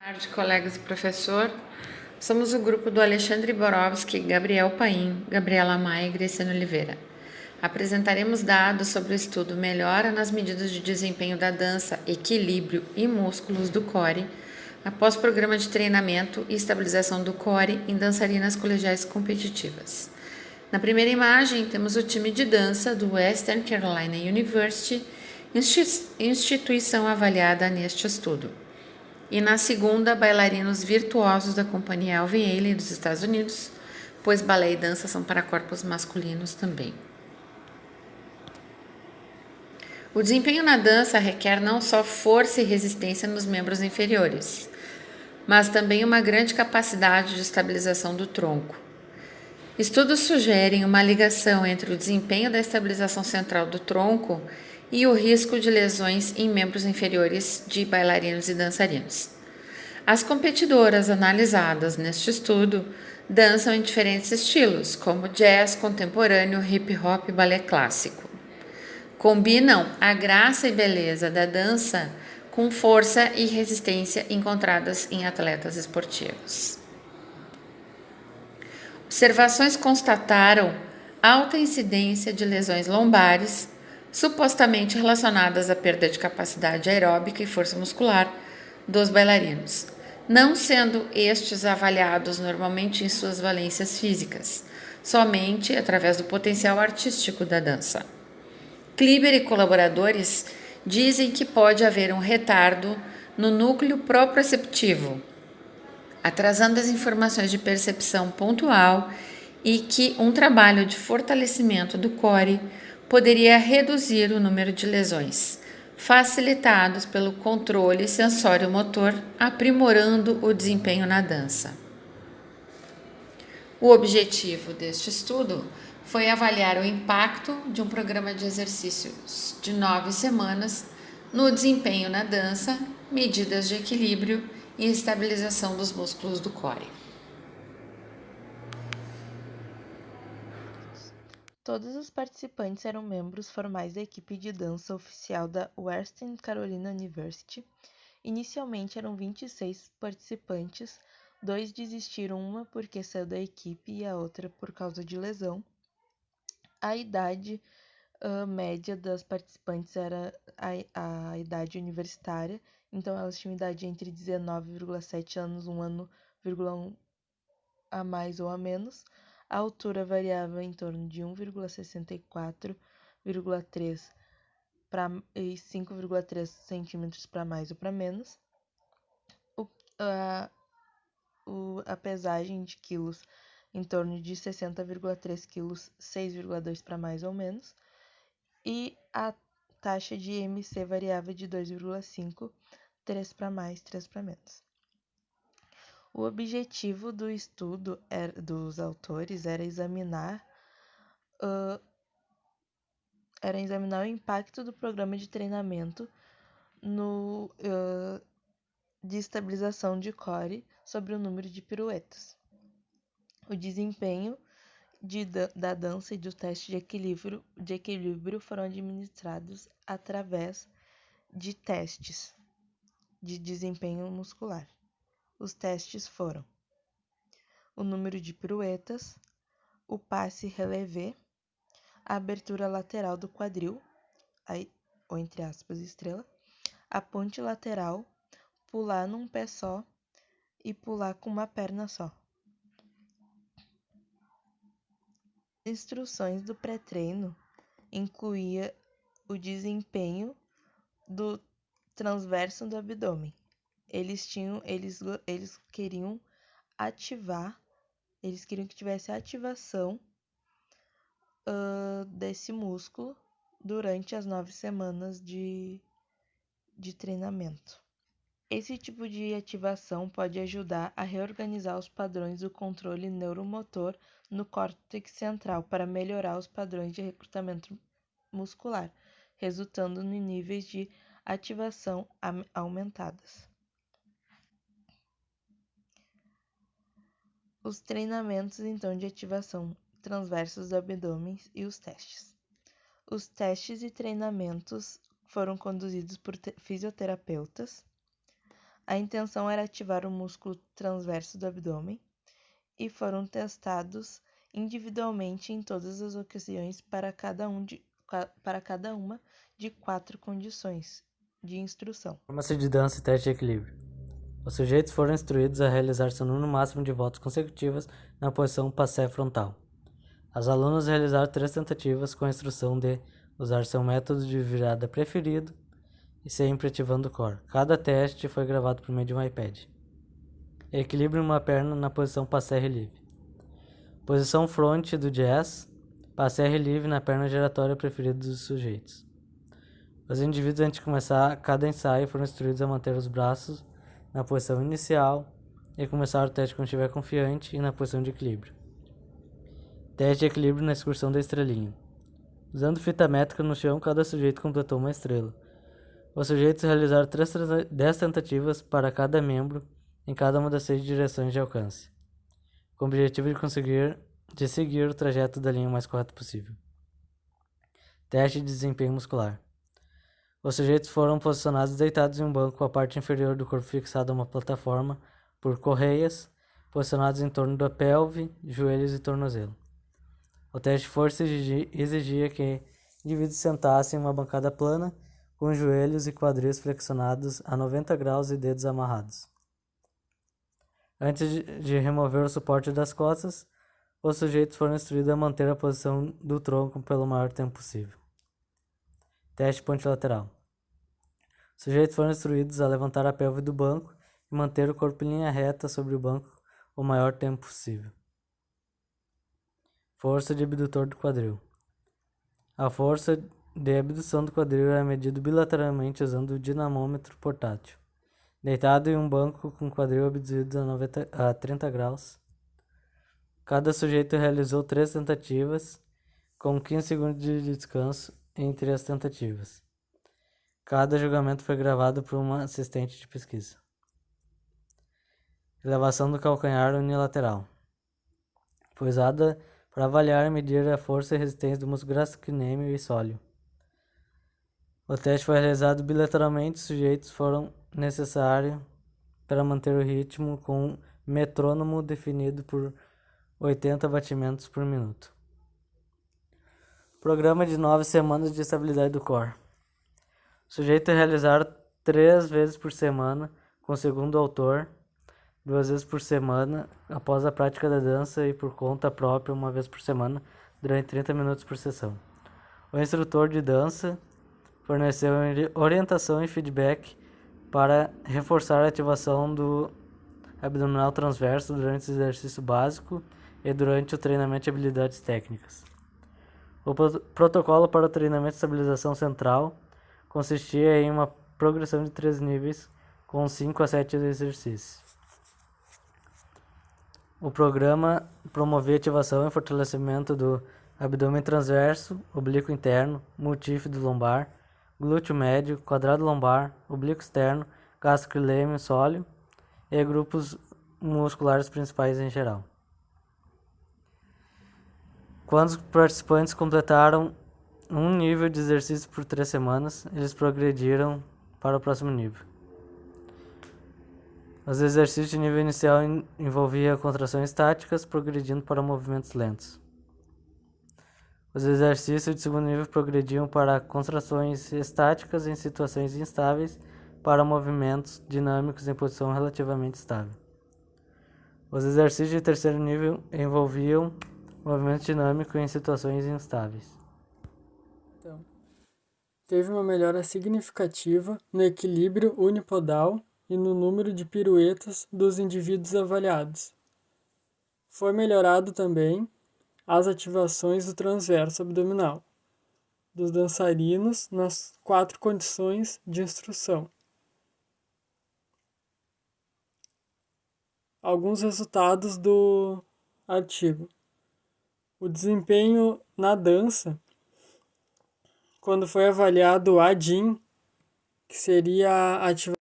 Boa tarde, colegas e professor. Somos o grupo do Alexandre Borowski, Gabriel Paim, Gabriela Maia e Graciano Oliveira. Apresentaremos dados sobre o estudo Melhora nas medidas de desempenho da dança, equilíbrio e músculos do core, após programa de treinamento e estabilização do core em dançarinas colegiais competitivas. Na primeira imagem, temos o time de dança do Western Carolina University, instituição avaliada neste estudo. E na segunda, bailarinos virtuosos da companhia Alvin Ailey dos Estados Unidos, pois balé e dança são para corpos masculinos também. O desempenho na dança requer não só força e resistência nos membros inferiores, mas também uma grande capacidade de estabilização do tronco. Estudos sugerem uma ligação entre o desempenho da estabilização central do tronco e o risco de lesões em membros inferiores de bailarinos e dançarinos. As competidoras analisadas neste estudo dançam em diferentes estilos, como jazz, contemporâneo, hip hop e balé clássico. Combinam a graça e beleza da dança com força e resistência encontradas em atletas esportivos. Observações constataram alta incidência de lesões lombares, supostamente relacionadas à perda de capacidade aeróbica e força muscular dos bailarinos, não sendo estes avaliados normalmente em suas valências físicas, somente através do potencial artístico da dança. Kliber e colaboradores dizem que pode haver um retardo no núcleo proprioceptivo, atrasando as informações de percepção pontual, e que um trabalho de fortalecimento do core poderia reduzir o número de lesões, facilitados pelo controle sensório-motor, aprimorando o desempenho na dança. O objetivo deste estudo foi avaliar o impacto de um programa de exercícios de 9 semanas no desempenho na dança, medidas de equilíbrio e estabilização dos músculos do core. Todos os participantes eram membros formais da equipe de dança oficial da Western Carolina University. Inicialmente eram 26 participantes, 2 desistiram, uma porque saiu da equipe e a outra por causa de lesão. A idade média das participantes era a idade universitária, então elas tinham idade entre 19,7 anos, 1 ano, 1 a mais ou a menos. A altura variava em torno de 1,64,3 e 5,3 centímetros para mais ou para menos. A pesagem de quilos em torno de 60,3 quilos, 6,2 para mais ou menos. E a taxa de MC variava de 2,5, 3 para mais, 3 para menos. O objetivo do estudo dos autores era examinar o impacto do programa de treinamento de estabilização de core sobre o número de piruetas. O desempenho da dança e do teste de equilíbrio foram administrados através de testes de desempenho muscular. Os testes foram o número de piruetas, o passe relevé, a abertura lateral do quadril, ou entre aspas, estrela, a ponte lateral, pular num pé só e pular com uma perna só. As instruções do pré-treino incluía o desempenho do transverso do abdômen. Eles queriam que tivesse ativação desse músculo durante as 9 semanas de treinamento. Esse tipo de ativação pode ajudar a reorganizar os padrões do controle neuromotor no córtex central para melhorar os padrões de recrutamento muscular, resultando em níveis de ativação aumentadas. Os treinamentos, então, de ativação transversos do abdômen e os testes. Os testes e treinamentos foram conduzidos por fisioterapeutas. A intenção era ativar o músculo transverso do abdômen e foram testados individualmente em todas as ocasiões para cada uma de 4 condições de instrução. Performance de dança e teste de equilíbrio. Os sujeitos foram instruídos a realizar seu número máximo de voltas consecutivas na posição passé frontal. As alunas realizaram 3 tentativas com a instrução de usar seu método de virada preferido e sempre ativando o core. Cada teste foi gravado por meio de um iPad. Equilibre uma perna na posição passé relieve. Posição front do jazz, passé relieve na perna giratória preferida dos sujeitos. Os indivíduos, antes de começar cada ensaio, foram instruídos a manter os braços na posição inicial e começar o teste quando estiver confiante e na posição de equilíbrio. Teste de equilíbrio na excursão da estrelinha. Usando fita métrica no chão, cada sujeito completou uma estrela. Os sujeitos realizaram 10 tentativas para cada membro em cada uma das 6 direções de alcance, com o objetivo de seguir o trajeto da linha mais correto possível. Teste de desempenho muscular. Os sujeitos foram posicionados deitados em um banco com a parte inferior do corpo fixada a uma plataforma por correias, posicionados em torno da pelve, joelhos e tornozelo. O teste de força exigia que indivíduos sentassem em uma bancada plana, com joelhos e quadris flexionados a 90 graus e dedos amarrados. Antes de remover o suporte das costas, os sujeitos foram instruídos a manter a posição do tronco pelo maior tempo possível. Teste pontilateral. Os sujeitos foram instruídos a levantar a pelve do banco e manter o corpo em linha reta sobre o banco o maior tempo possível. Força de abdutor do quadril. A força de abdução do quadril é medida bilateralmente usando o dinamômetro portátil. Deitado em um banco com o quadril abduzido a 30 graus. Cada sujeito realizou 3 tentativas, com 15 segundos de descanso entre as tentativas. Cada julgamento foi gravado por uma assistente de pesquisa. Elevação do calcanhar unilateral. Foi usada para avaliar e medir a força e resistência do músculo gastrocnêmio e sóleo. O teste foi realizado bilateralmente. Os sujeitos foram necessários para manter o ritmo com um metrônomo definido por 80 batimentos por minuto. Programa de 9 semanas de estabilidade do core. O sujeito realizar 3 vezes por semana, com o segundo autor, 2 vezes por semana, após a prática da dança e por conta própria, 1 vez por semana, durante 30 minutos por sessão. O instrutor de dança forneceu orientação e feedback para reforçar a ativação do abdominal transverso durante o exercício básico e durante o treinamento de habilidades técnicas. O protocolo para o treinamento de estabilização central consistia em uma progressão de 3 níveis com 5 a 7 exercícios. O programa promovia ativação e fortalecimento do abdômen transverso, oblíquo interno, multífido lombar, glúteo médio, quadrado lombar, oblíquo externo, gastrocnêmio sóleo e grupos musculares principais em geral. Quando os participantes completaram um nível de exercício por 3 semanas, eles progrediram para o próximo nível. Os exercícios de nível inicial envolviam contrações estáticas, progredindo para movimentos lentos. Os exercícios de segundo nível progrediam para contrações estáticas em situações instáveis para movimentos dinâmicos em posição relativamente estável. Os exercícios de terceiro nível envolviam movimento dinâmico em situações instáveis. Então, teve uma melhora significativa no equilíbrio unipodal e no número de piruetas dos indivíduos avaliados. Foi melhorado também as ativações do transverso abdominal dos dançarinos nas 4 condições de instrução. Alguns resultados do artigo. O desempenho na dança, quando foi avaliado o ADIM, que seria a ativação